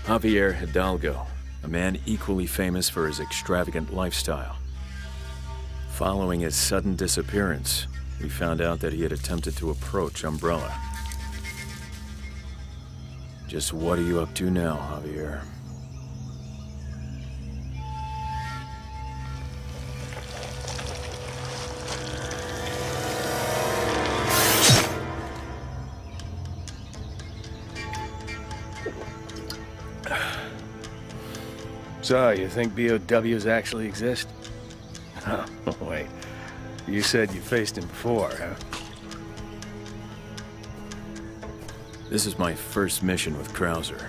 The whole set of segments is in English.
Javier Hidalgo, a man equally famous for his extravagant lifestyle. Following his sudden disappearance, we found out that he had attempted to approach Umbrella. Just what are you up to now, Javier? So, you think BOWs actually exist? Oh, wait. You said you faced him before, huh? This is my first mission with Krauser.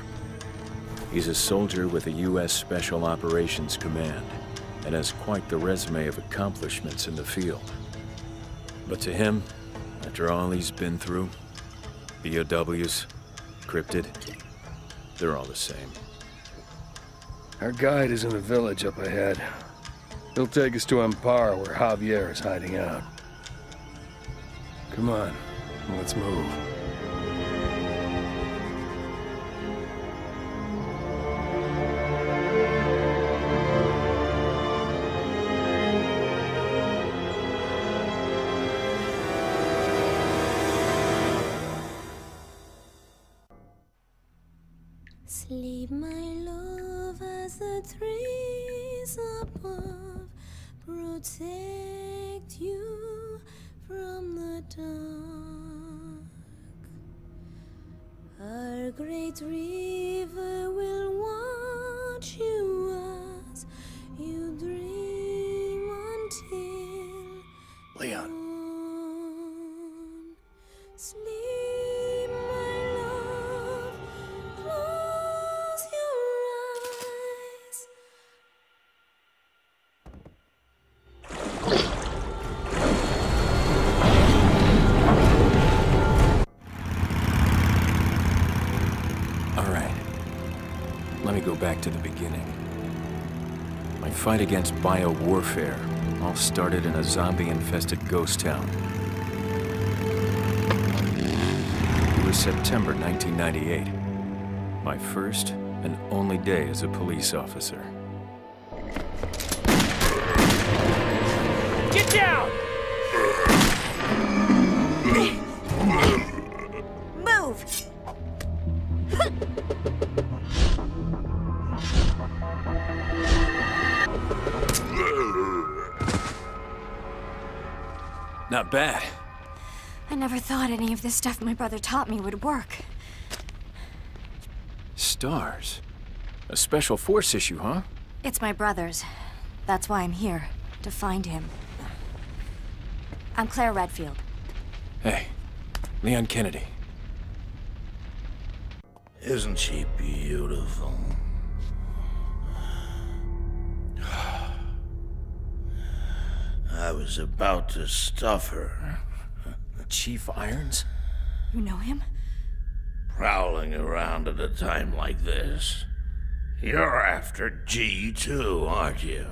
He's a soldier with the U.S. Special Operations Command, and has quite the resume of accomplishments in the field. But to him, after all he's been through, BOWs, cryptid, they're all the same. Our guide is in the village up ahead. He'll take us to Amparo, where Javier is hiding out. Come on, let's move. Sleep, my love, as the trees above protect you from the dark. Our great river will watch you as you dream until Leon. dawn. Sleep, my love, close your eyes. All right. Let me go back to the beginning. My fight against bio-warfare all started in a zombie-infested ghost town. It was September 1998. My first and only day as a police officer. Get down! Move! Not bad. I never thought any of this stuff my brother taught me would work. Stars. A special force issue, huh? It's my brother's. That's why I'm here, to find him. I'm Claire Redfield. Hey, Leon Kennedy. Isn't she beautiful? I was about to stuff her. Chief Irons? You know him? Prowling around at a time like this. You're after G too, aren't you?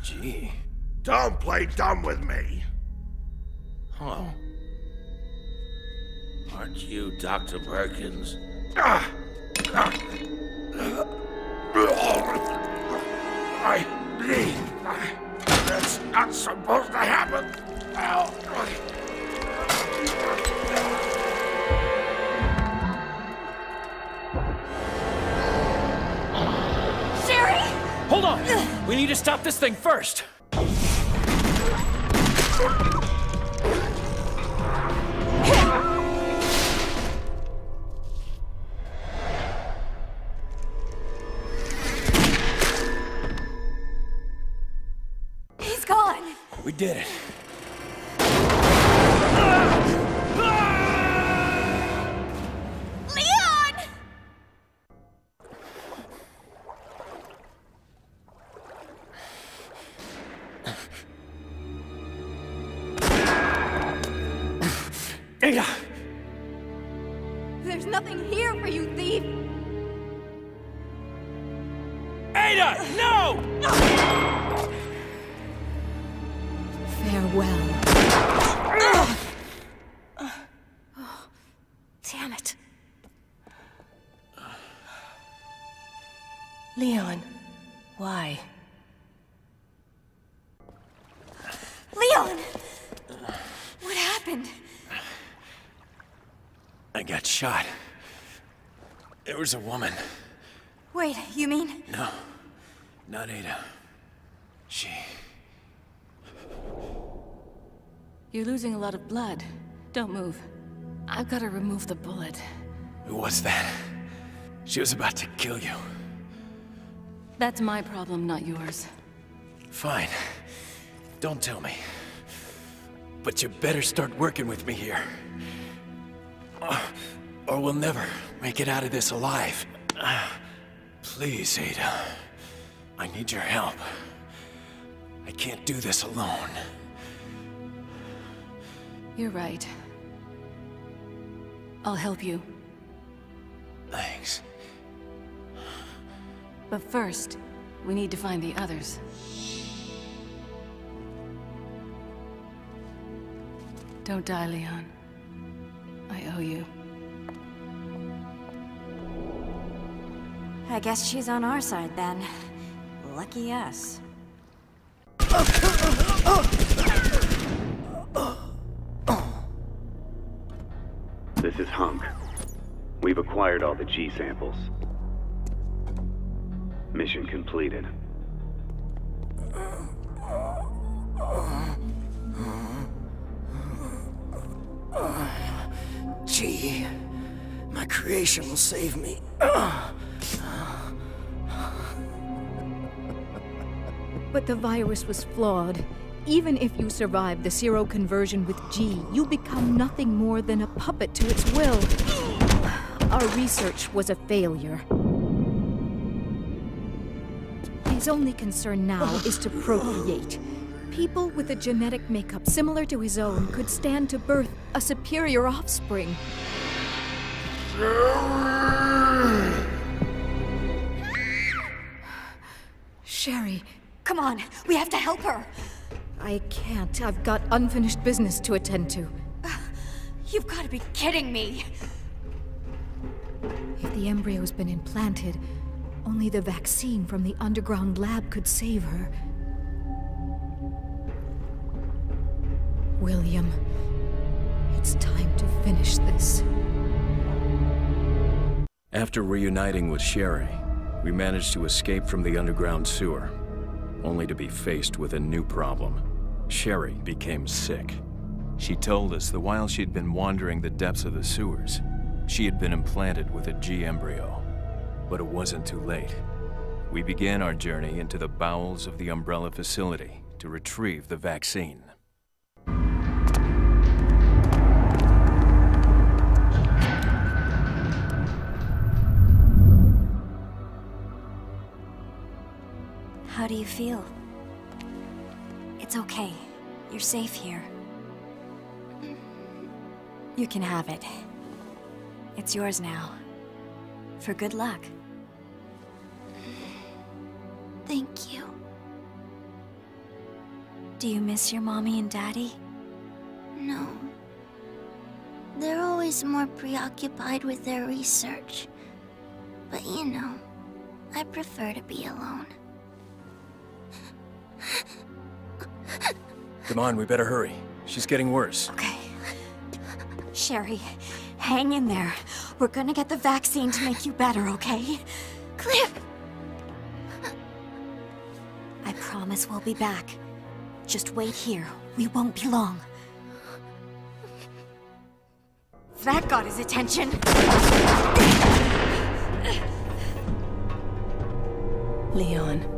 Gee. Don't play dumb with me. Hello? Aren't you Dr. Birkin's? That's not supposed to happen. Sherry! Hold on! We need to stop this thing first! He's gone! We did it. Leon! Ada! There's nothing here for you, thief! Ada! No! Farewell. Damn it. Leon, why? Leon! What happened? I got shot. There was a woman. Wait, you mean? No, not Ada. She... You're losing a lot of blood. Don't move. I've got to remove the bullet. Who was that? She was about to kill you. That's my problem, not yours. Fine. Don't tell me. But you better start working with me here. Or we'll never make it out of this alive. Please, Ada. I need your help. I can't do this alone. You're right. I'll help you. Thanks. But first, we need to find the others. Don't die, Leon. I owe you. I guess she's on our side then. Lucky us. This is Hunk. We've acquired all the G samples. Mission completed. G, my creation will save me. But the virus was flawed. Even if you survive the seroconversion with G, you become nothing more than a puppet to its will. Our research was a failure. His only concern now is to procreate. People with a genetic makeup similar to his own could stand to birth a superior offspring. Sherry. Come on, we have to help her. I can't. I've got unfinished business to attend to. You've got to be kidding me. If the embryo's been implanted, only the vaccine from the underground lab could save her. William, it's time to finish this. After reuniting with Sherry, we managed to escape from the underground sewer, only to be faced with a new problem. Sherry became sick. She told us that while she'd been wandering the depths of the sewers, she had been implanted with a G embryo. But it wasn't too late. We began our journey into the bowels of the Umbrella facility to retrieve the vaccine. How do you feel? It's okay. You're safe here. You can have it. It's yours now. For good luck. Thank you. Do you miss your mommy and daddy? No. They're always more preoccupied with their research. But you know, I prefer to be alone. Come on, we better hurry. She's getting worse. Okay. Sherry, hang in there. We're gonna get the vaccine to make you better, okay? Claire! I promise we'll be back. Just wait here. We won't be long. That got his attention. Leon.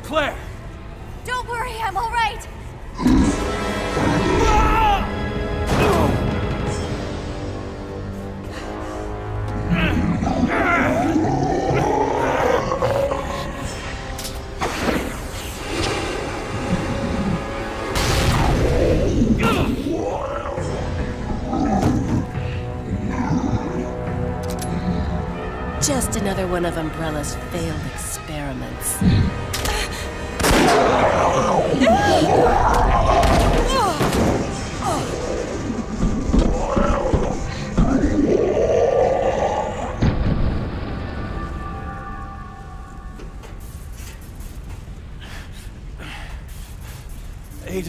Claire! Don't worry, I'm all right. Just another one of Umbrella's failed experiments.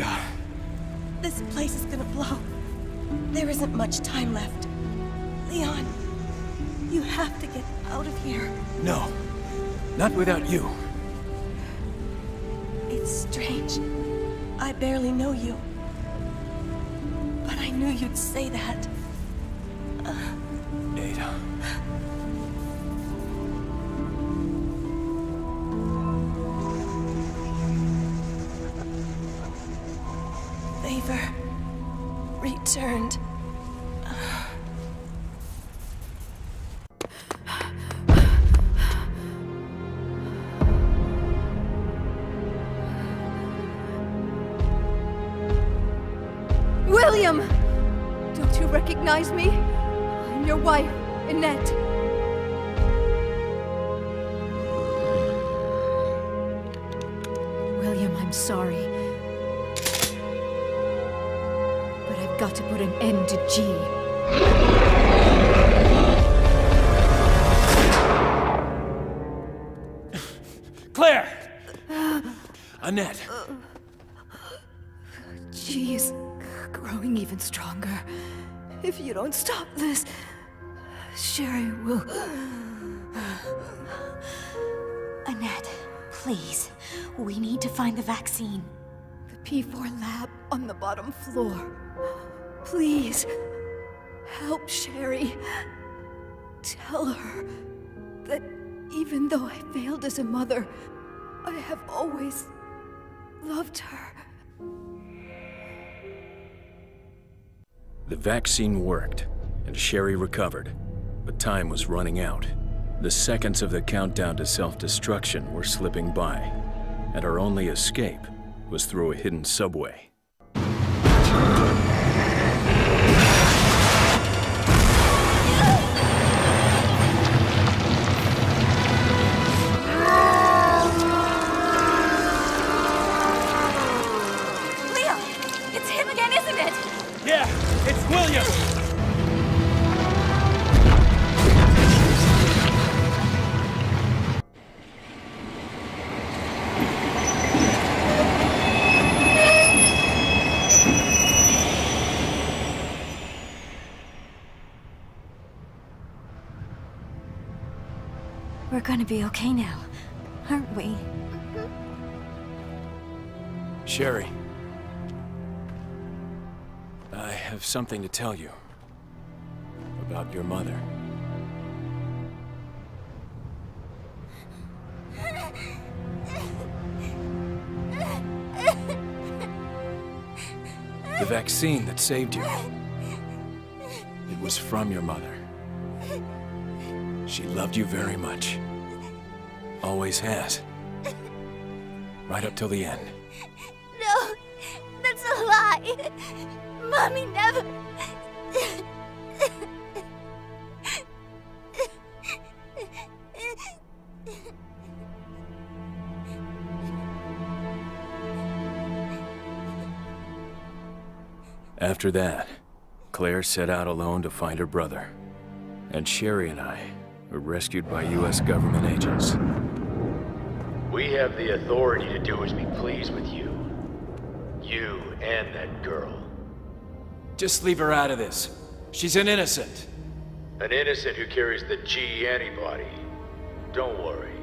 Ada! This place is gonna blow. There isn't much time left. Leon, you have to get out of here. No. Not without you. It's strange. I barely know you. But I knew you'd say that. Ada. Favor returned. William! Don't you recognize me? I'm your wife, Annette. William, I'm sorry. But I've got to put an end to G. Claire! Annette! G is growing even stronger. If you don't stop this, Sherry will... Annette, please. We need to find the vaccine. The P4 lab on the bottom floor. Please, help Sherry. Tell her that even though I failed as a mother, I have always loved her. The vaccine worked, and Sherry recovered, but time was running out. The seconds of the countdown to self-destruction were slipping by, and our only escape was through a hidden subway. Leo! It's him again, isn't it? Yeah, it's William! We're gonna be okay now, aren't we? Sherry. I have something to tell you. About your mother. The vaccine that saved you. It was from your mother. She loved you very much. Always has. Right up till the end. No, that's a lie. Mommy never... After that, Claire set out alone to find her brother. And Sherry and I were rescued by U.S. government agents. We have the authority to do as we please with you. You and that girl. Just leave her out of this. She's an innocent. An innocent who carries the G antibody. Don't worry.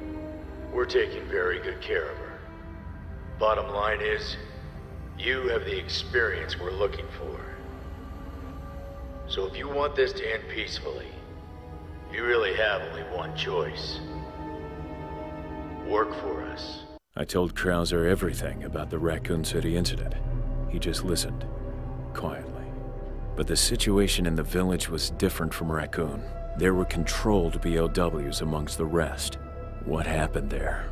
We're taking very good care of her. Bottom line is, you have the experience we're looking for. So if you want this to end peacefully, you really have only one choice. Work for us. I told Krauser everything about the Raccoon City incident. He just listened, quietly. But the situation in the village was different from Raccoon. There were controlled BOWs amongst the rest. What happened there?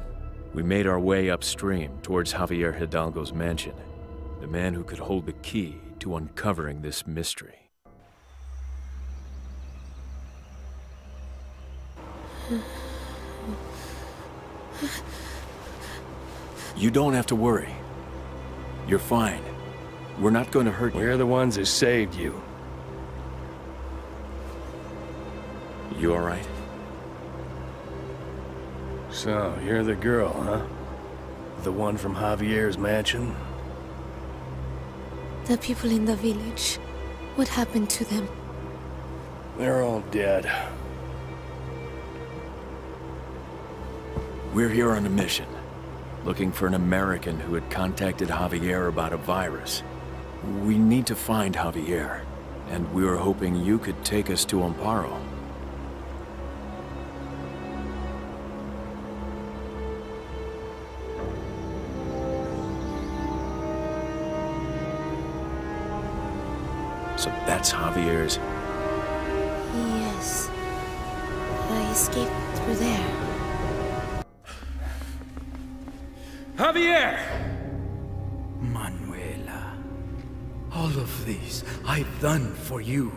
We made our way upstream towards Javier Hidalgo's mansion, the man who could hold the key to uncovering this mystery. You don't have to worry. You're fine. We're not going to hurt you. We're the ones who saved you. You all right? So, you're the girl, huh? The one from Javier's mansion? The people in the village. What happened to them? They're all dead. We're here on a mission, looking for an American who had contacted Javier about a virus. We need to find Javier, and we were hoping you could take us to Amparo. So that's Javier's... Yes. I escaped through there. Javier! Manuela, all of this I've done for you.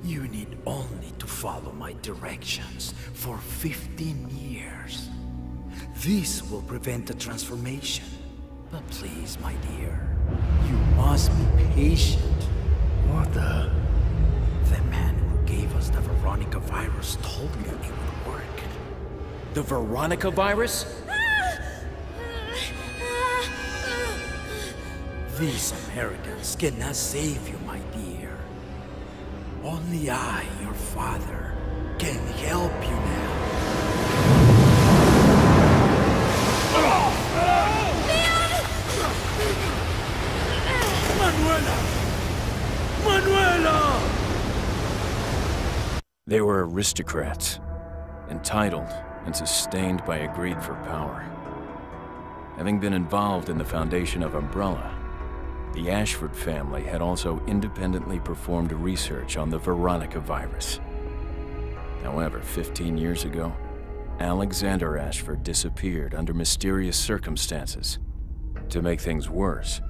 You need only to follow my directions for 15 years. This will prevent the transformation. But please, my dear, you must be patient. What the... The man who gave us the Veronica virus told me it would work. The Veronica virus? These Americans cannot save you, my dear. Only I, your father, can help you now. Manuela! Manuela! They were aristocrats, entitled and sustained by a greed for power. Having been involved in the foundation of Umbrella, the Ashford family had also independently performed research on the Veronica virus. However, 15 years ago, Alexander Ashford disappeared under mysterious circumstances. To make things worse,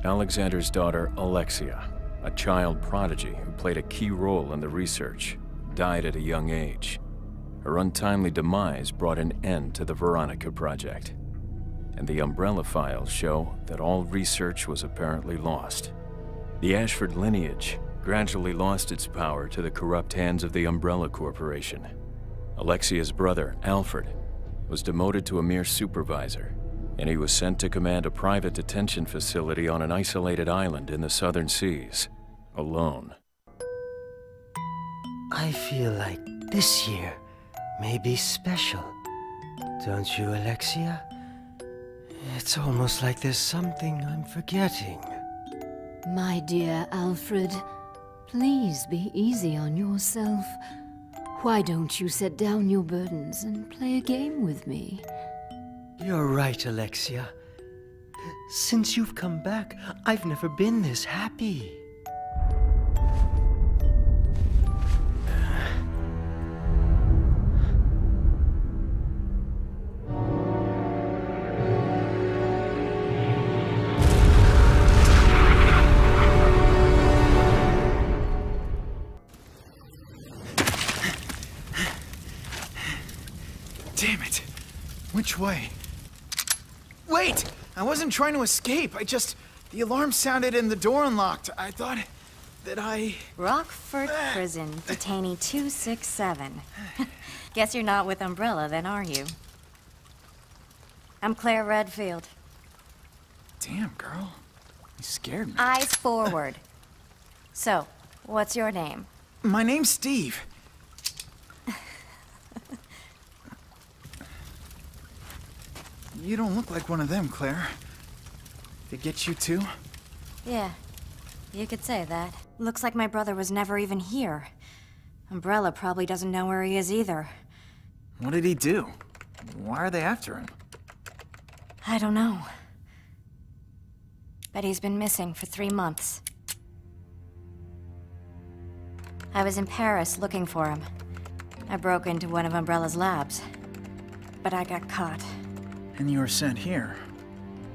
Alexander's daughter, Alexia, a child prodigy who played a key role in the research, died at a young age. Her untimely demise brought an end to the Veronica project, and the Umbrella files show that all research was apparently lost. The Ashford lineage gradually lost its power to the corrupt hands of the Umbrella Corporation. Alexia's brother, Alfred, was demoted to a mere supervisor, and he was sent to command a private detention facility on an isolated island in the southern seas, alone. I feel like this year may be special. Don't you, Alexia? It's almost like there's something I'm forgetting. My dear Alfred, please be easy on yourself. Why don't you set down your burdens and play a game with me? You're right, Alexia. Since you've come back, I've never been this happy. Damn it! Which way? Wait! I wasn't trying to escape. The alarm sounded and the door unlocked. I thought that I... Rockford Prison, detainee 267. Guess you're not with Umbrella then, are you? I'm Claire Redfield. Damn, girl. You scared me. Eyes forward. So, what's your name? My name's Steve. You don't look like one of them, Claire. They get you too? Yeah, you could say that. Looks like my brother was never even here. Umbrella probably doesn't know where he is either. What did he do? Why are they after him? I don't know. But he's been missing for 3 months. I was in Paris looking for him. I broke into one of Umbrella's labs. But I got caught. And you were sent here.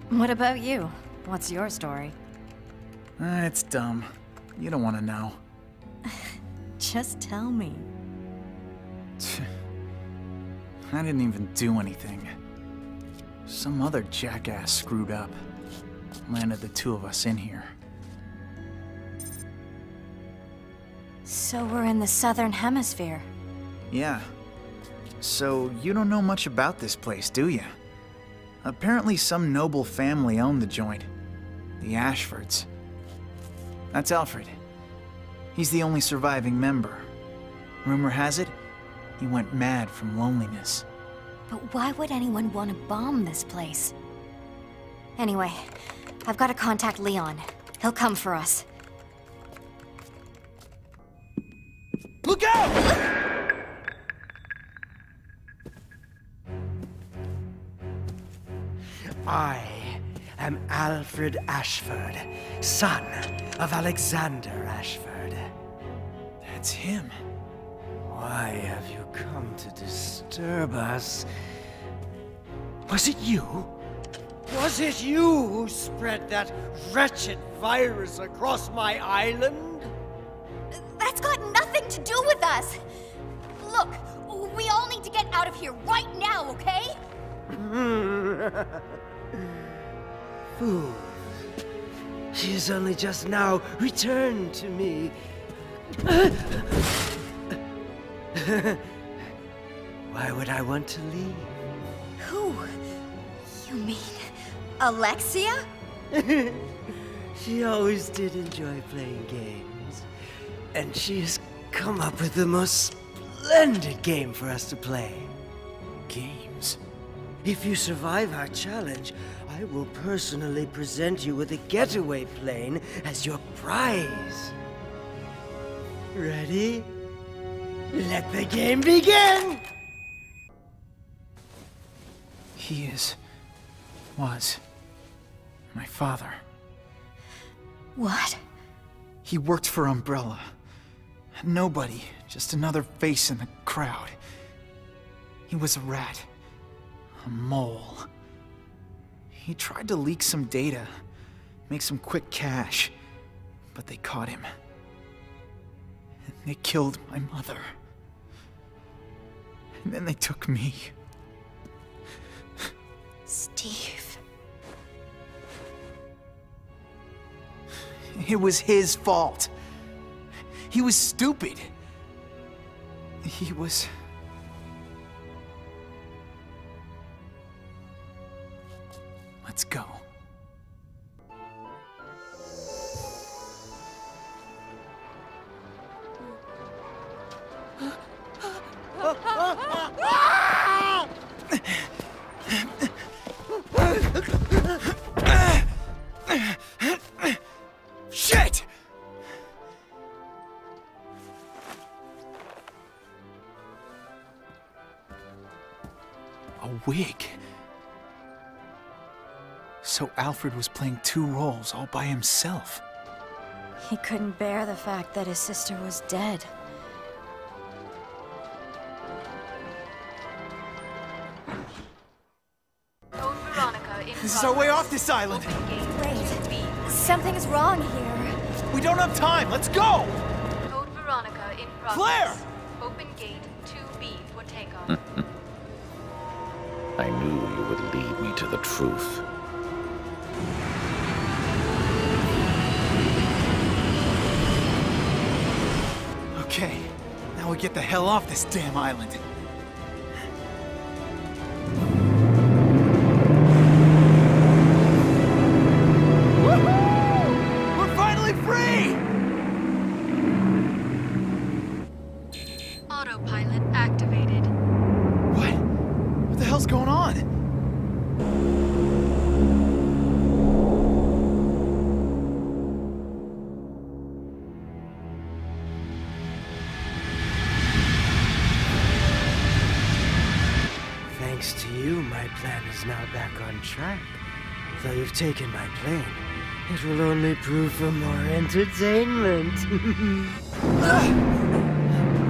What about you? What's your story? It's dumb. You don't want to know. Just tell me. I didn't even do anything. Some other jackass screwed up. Landed the two of us in here. So we're in the southern hemisphere. Yeah. So you don't know much about this place, do you? Apparently some noble family owned the joint. The Ashfords. That's Alfred. He's the only surviving member. Rumor has it, he went mad from loneliness. But why would anyone want to bomb this place? Anyway, I've got to contact Leon. He'll come for us. Look out! I am Alfred Ashford, son of Alexander Ashford. That's him. Why have you come to disturb us? Was it you? Was it you who spread that wretched virus across my island? That's got nothing to do with us! Look, we all need to get out of here right now, okay? Fool. She has only just now returned to me. Why would I want to leave? Who? You mean Alexia? She always did enjoy playing games. And she has come up with the most splendid game for us to play. Games? If you survive our challenge, I will personally present you with a getaway plane as your prize. Ready? Let the game begin! He was my father. What? He worked for Umbrella. Nobody, just another face in the crowd. He was a rat. A mole. He tried to leak some data, make some quick cash, but they caught him. And they killed my mother. And then they took me. Steve. It was his fault. He was stupid. He was... Let's go. Shit! A wig. So Alfred was playing two roles all by himself. He couldn't bear the fact that his sister was dead. Code Veronica in This is our way off this island. Wait, something's wrong here. We don't have time. Let's go! Code Veronica in progress. Claire! Open gate 2B for takeoff. I knew you would lead me to the truth. Okay, now we get the hell off this damn island. Woohoo! We're finally free! Autopilot activated. What? What the hell's going on? Thanks to you, my plan is now back on track. Though you've taken my plane, it will only prove for more entertainment.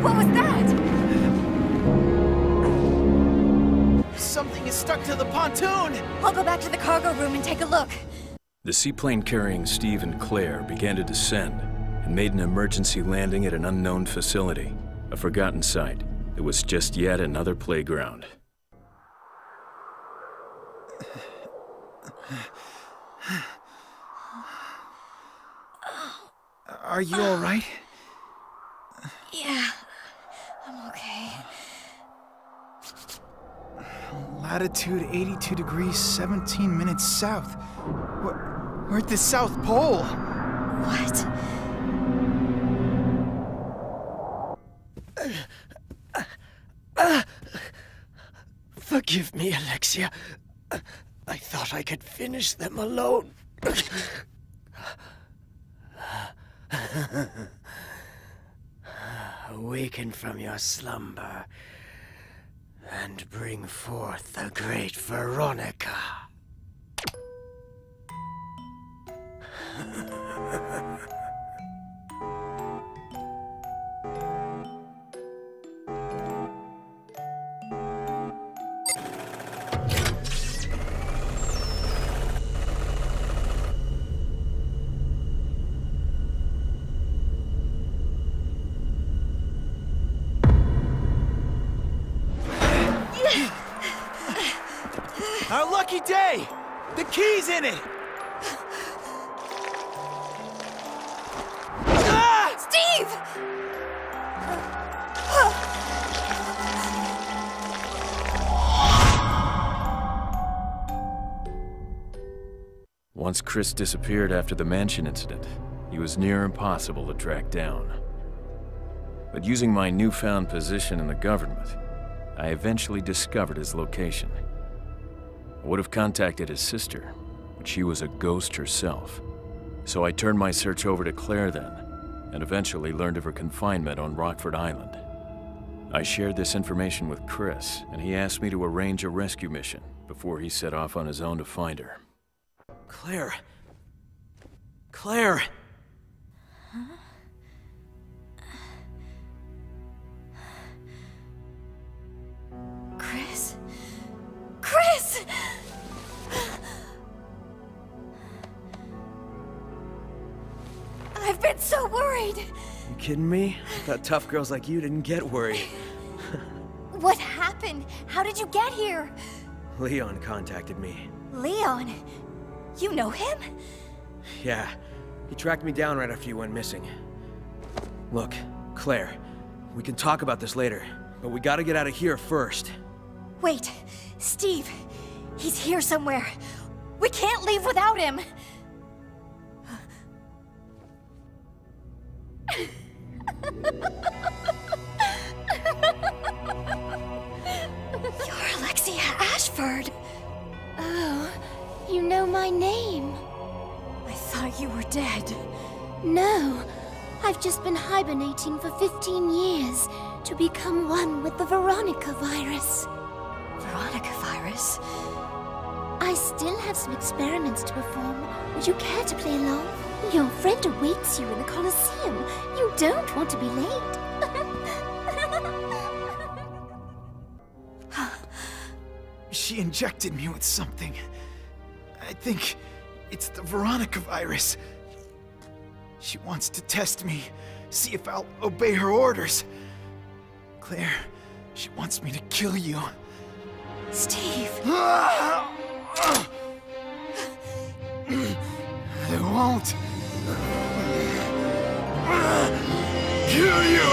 What was that? Something is stuck to the pontoon! I'll go back to the cargo room and take a look. The seaplane carrying Steve and Claire began to descend and made an emergency landing at an unknown facility, a forgotten site that was just yet another playground. Are you all right? Yeah, I'm okay. Latitude 82 degrees, 17 minutes south. We're at the South Pole. What? Forgive me, Alexia. I thought I could finish them alone. Awaken from your slumber and bring forth the great Veronica. Our lucky day! The key's in it! Steve! Once Chris disappeared after the mansion incident, he was near impossible to track down. But using my newfound position in the government, I eventually discovered his location. I would have contacted his sister, but she was a ghost herself. So I turned my search over to Claire then, and eventually learned of her confinement on Rockford Island. I shared this information with Chris, and he asked me to arrange a rescue mission before he set off on his own to find her. Claire. Claire! Huh? Chris? Chris! I've been so worried! You kidding me? I thought tough girls like you didn't get worried. What happened? How did you get here? Leon contacted me. Leon? You know him? Yeah, he tracked me down right after you went missing. Look, Claire, we can talk about this later, but we gotta get out of here first. Wait, Steve, he's here somewhere. We can't leave without him. You're Alexia Ashford. Oh, you know my name. I thought you were dead. No, I've just been hibernating for 15 years to become one with the Veronica virus. Veronica virus? I still have some experiments to perform. Would you care to play along? Your friend awaits you in the Colosseum. You don't want to be late. She injected me with something. I think it's the Veronica virus. She wants to test me, see if I'll obey her orders. Claire, she wants me to kill you. Steve! I won't kill you!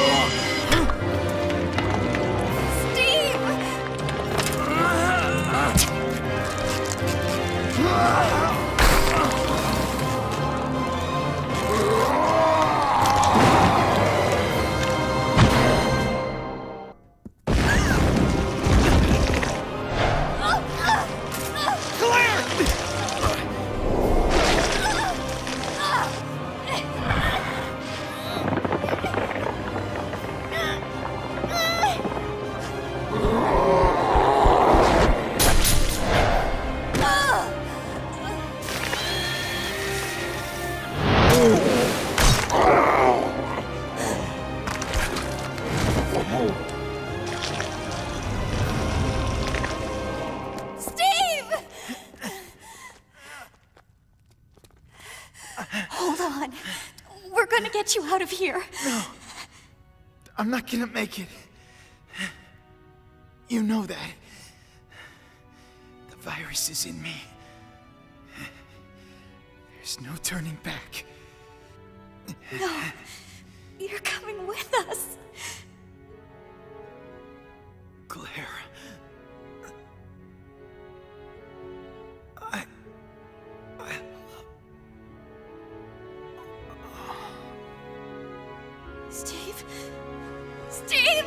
Get you out of here. No. I'm not gonna make it. You know that. The virus is in me. There's no turning back. No. You're coming with us. Claire. I love Steve!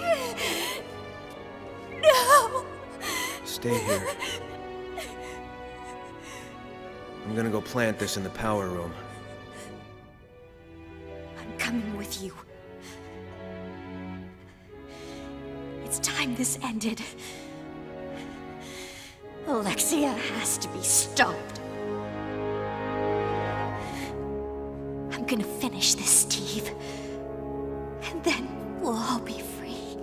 No! Stay here. I'm gonna go plant this in the power room. I'm coming with you. It's time this ended. Alexia has to be stopped. I'm gonna finish this, Steve. And then we'll all be free.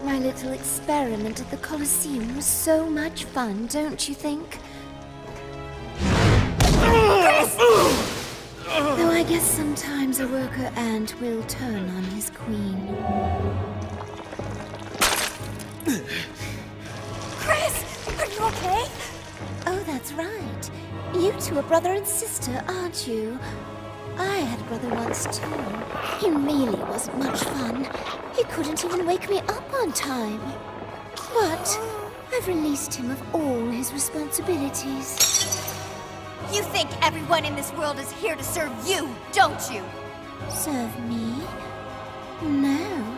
My little experiment at the Colosseum was so much fun, don't you think? Though I guess sometimes a worker ant will turn on his queen. Chris! Are you okay? Oh, that's right. You two are brother and sister, aren't you? I had a brother once too. He really wasn't much fun. He couldn't even wake me up on time. But I've released him of all his responsibilities. You think everyone in this world is here to serve you, don't you? Serve me? No.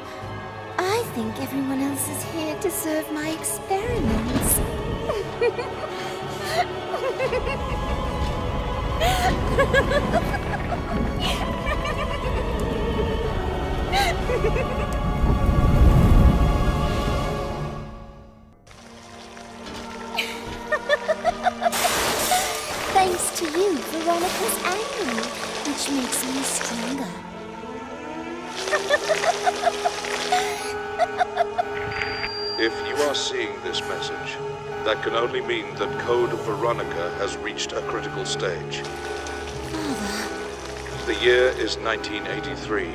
I think everyone else is here to serve my experiments. Thanks to you, Veronica's angry, which makes me stronger. If you are seeing this message, that can only mean that Code Veronica has reached a critical stage. Father. The year is 1983,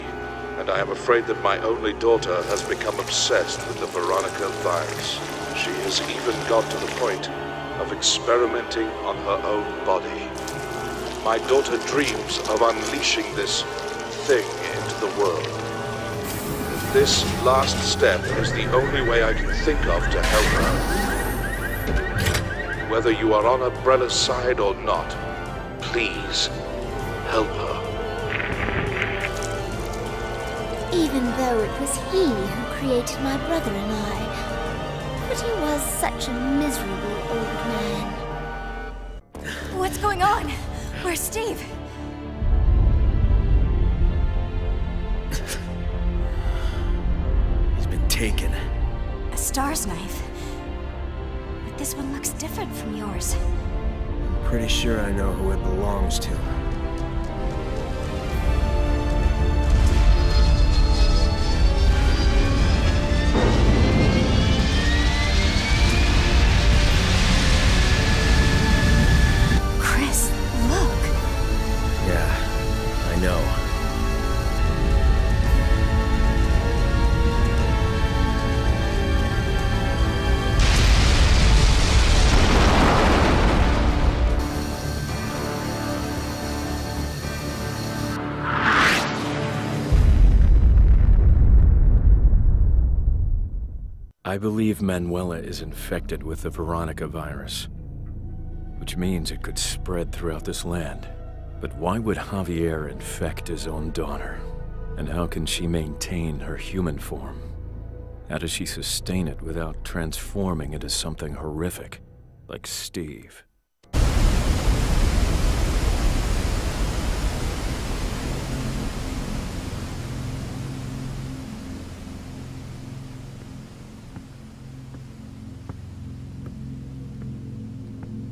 and I am afraid that my only daughter has become obsessed with the Veronica virus. She has even got to the point of experimenting on her own body. My daughter dreams of unleashing this thing into the world. This last step is the only way I can think of to help her. Whether you are on Umbrella's side or not, please help her. Even though it was he who created my brother and I, but he was such a miserable old man. What's going on? Where's Steve? He's been taken. A Star's knife. But this one looks different from yours. I'm pretty sure I know who it belongs to. I believe Manuela is infected with the Veronica virus, which means it could spread throughout this land. But why would Javier infect his own daughter? And how can she maintain her human form? How does she sustain it without transforming into something horrific, like Steve?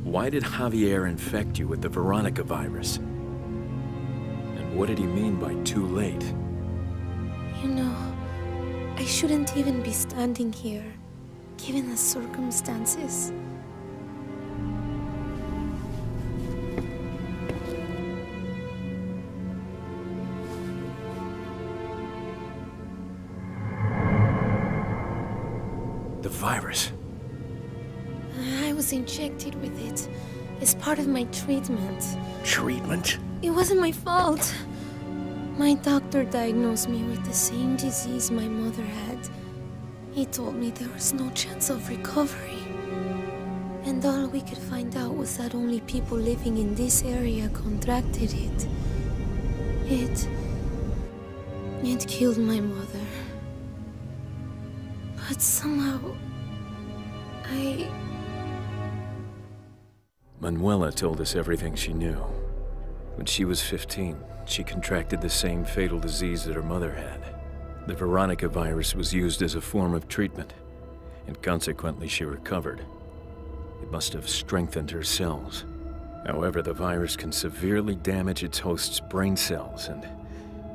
Why did Javier infect you with the Veronica virus? And what did he mean by too late? You know, I shouldn't even be standing here, given the circumstances. The virus. I was injected with it as part of my treatment. Treatment? It wasn't my fault. My doctor diagnosed me with the same disease my mother had. He told me there was no chance of recovery. And all we could find out was that only people living in this area contracted it. It killed my mother. But somehow... Manuela told us everything she knew. When she was 15, she contracted the same fatal disease that her mother had. The Veronica virus was used as a form of treatment, and consequently she recovered. It must have strengthened her cells. However, the virus can severely damage its host's brain cells, and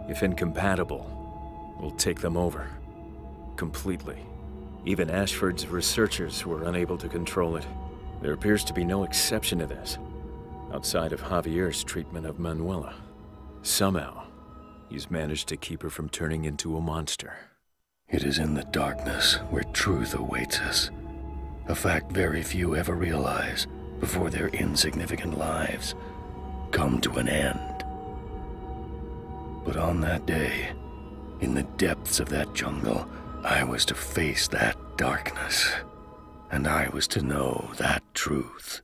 if incompatible, will take them over. Completely. Even Ashford's researchers were unable to control it. There appears to be no exception to this, outside of Javier's treatment of Manuela. Somehow, he's managed to keep her from turning into a monster. It is in the darkness where truth awaits us. A fact very few ever realize before their insignificant lives come to an end. But on that day, in the depths of that jungle, I was to face that darkness, and I was to know that truth.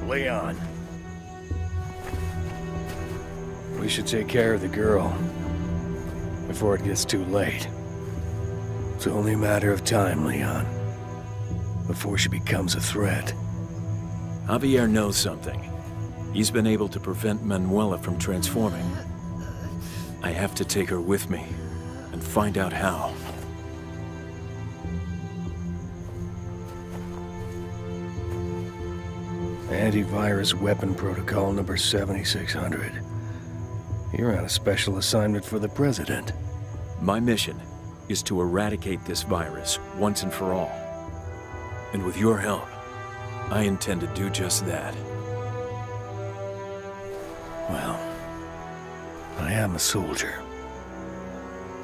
Leon. We should take care of the girl before it gets too late. It's only a matter of time, Leon, before she becomes a threat. Javier knows something. He's been able to prevent Manuela from transforming. I have to take her with me and find out how. Antivirus weapon protocol number 7600. You're on a special assignment for the President. My mission is to eradicate this virus once and for all. And with your help, I intend to do just that. Well, I am a soldier.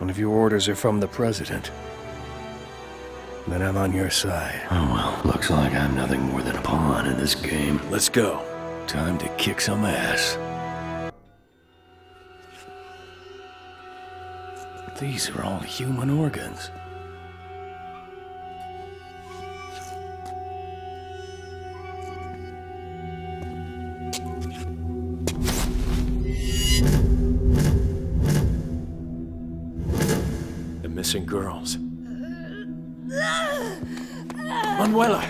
And if your orders are from the President, then I'm on your side. Oh well, looks like I'm nothing more than a pawn in this game. Let's go. Time to kick some ass. These are all human organs. The missing girls. Manuela!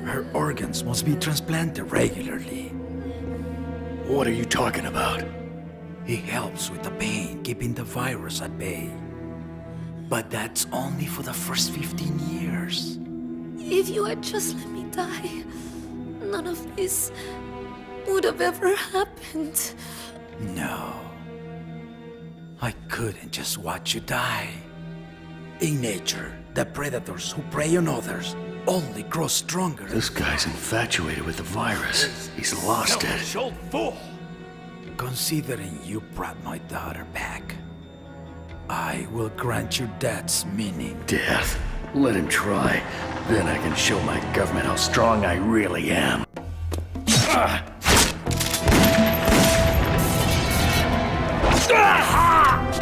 Her organs must be transplanted regularly. What are you talking about? It helps with the pain, keeping the virus at bay. But that's only for the first 15 years. If you had just let me die, none of this would have ever happened. No. I couldn't just watch you die. In nature, the predators who prey on others only grow stronger. This guy's infatuated with the virus. He's lost it. Fool! Considering you brought my daughter back, I will grant your dad's meaning. Death? Let him try. Then I can show my government how strong I really am.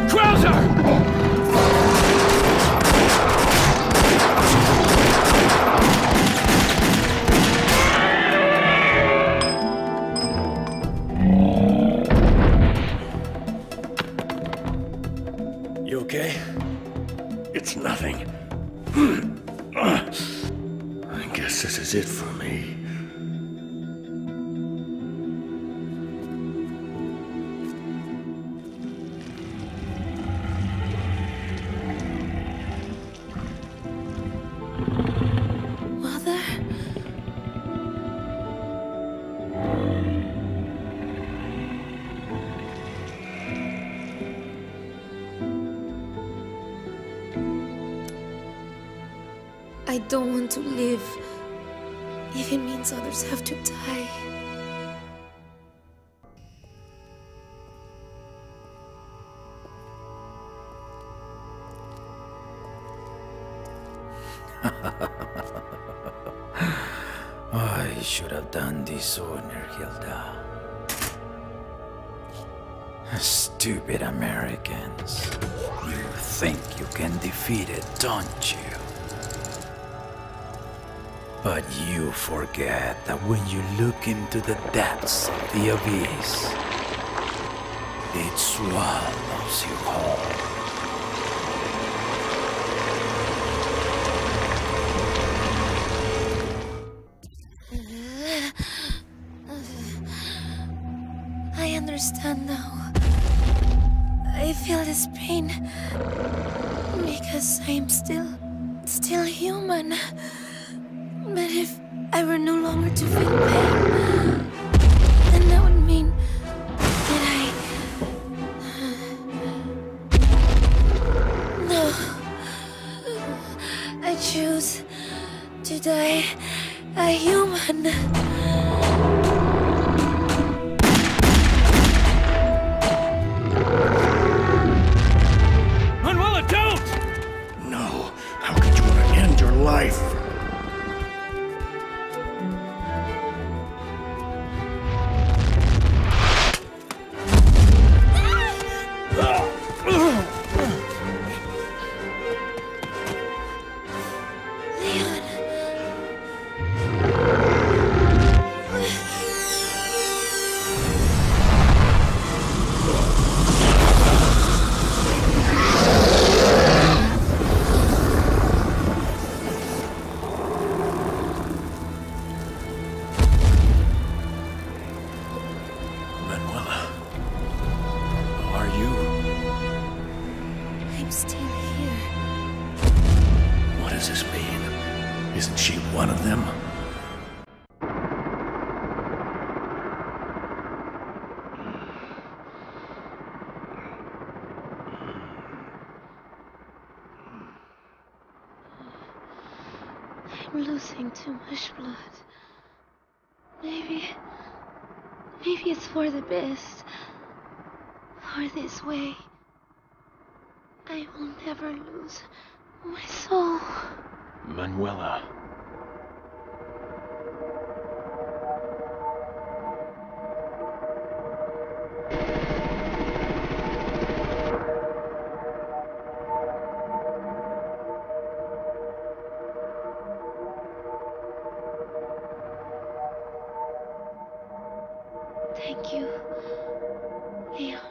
Krauser! You okay? It's nothing. I guess this is it for me. Mother? I don't want to live if it means others have to die. I should have done this sooner, Hilda. Stupid Americans. You think you can defeat it, don't you? But you forget that when you look into the depths of the abyss, it swallows you whole. I understand now. I feel this pain because I'm still human. But if I were no longer to feel pain, then that would mean that No. I choose to die a human. No. How could you want to end your life? I'm still here. What does this mean? Isn't she one of them? I'm losing too much blood. Maybe it's for the best. For this way, I will never lose my soul. Manuela. Thank you, Leon.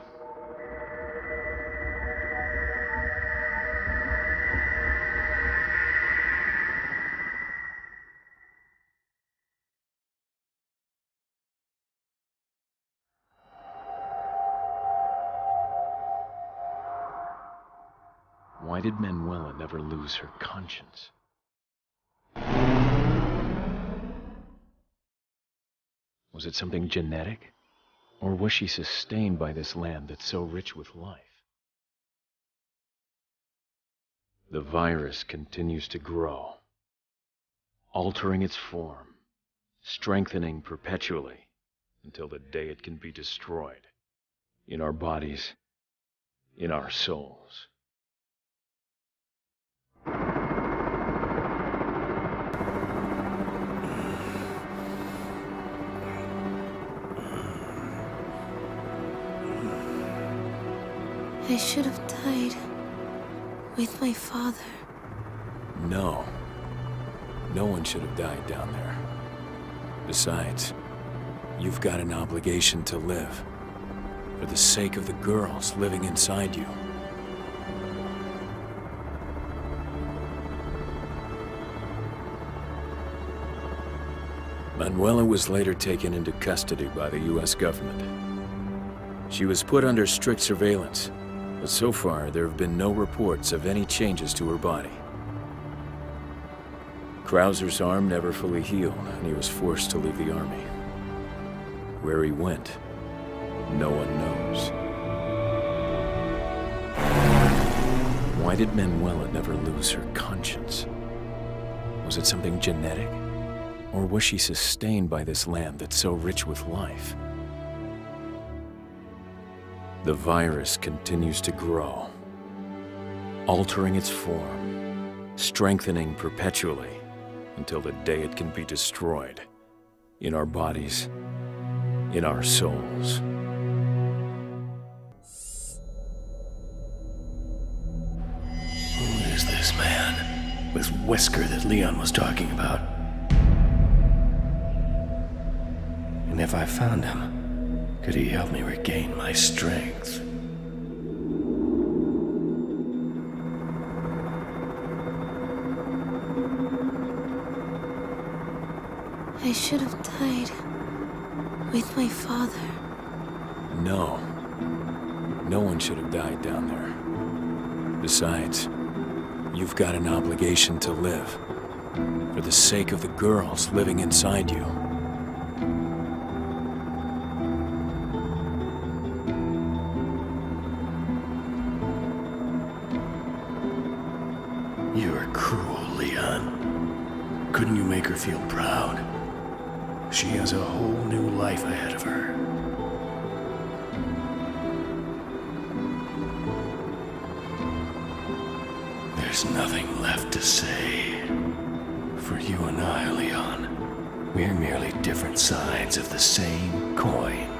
Why did Manuela never lose her conscience? Was it something genetic? Or was she sustained by this land that's so rich with life? The virus continues to grow, altering its form, strengthening perpetually until the day it can be destroyed. In our bodies, in our souls. I should have died with my father. No. No one should have died down there. Besides, you've got an obligation to live. For the sake of the girls living inside you. Manuela was later taken into custody by the U.S. government. She was put under strict surveillance. But so far, there have been no reports of any changes to her body. Krauser's arm never fully healed, and he was forced to leave the army. Where he went, no one knows. Why did Manuela never lose her conscience? Was it something genetic? Or was she sustained by this land that's so rich with life? The virus continues to grow, altering its form, strengthening perpetually until the day it can be destroyed. In our bodies, in our souls. Wesker that Leon was talking about. And if I found him, could he help me regain my strength? I should have died with my father. No. No one should have died down there. Besides, you've got an obligation to live. For the sake of the girls living inside you. You're cruel, Leon. Couldn't you make her feel proud? She has a whole new life ahead of her. There's nothing left to say. For you and I, Leon, we're merely different sides of the same coin.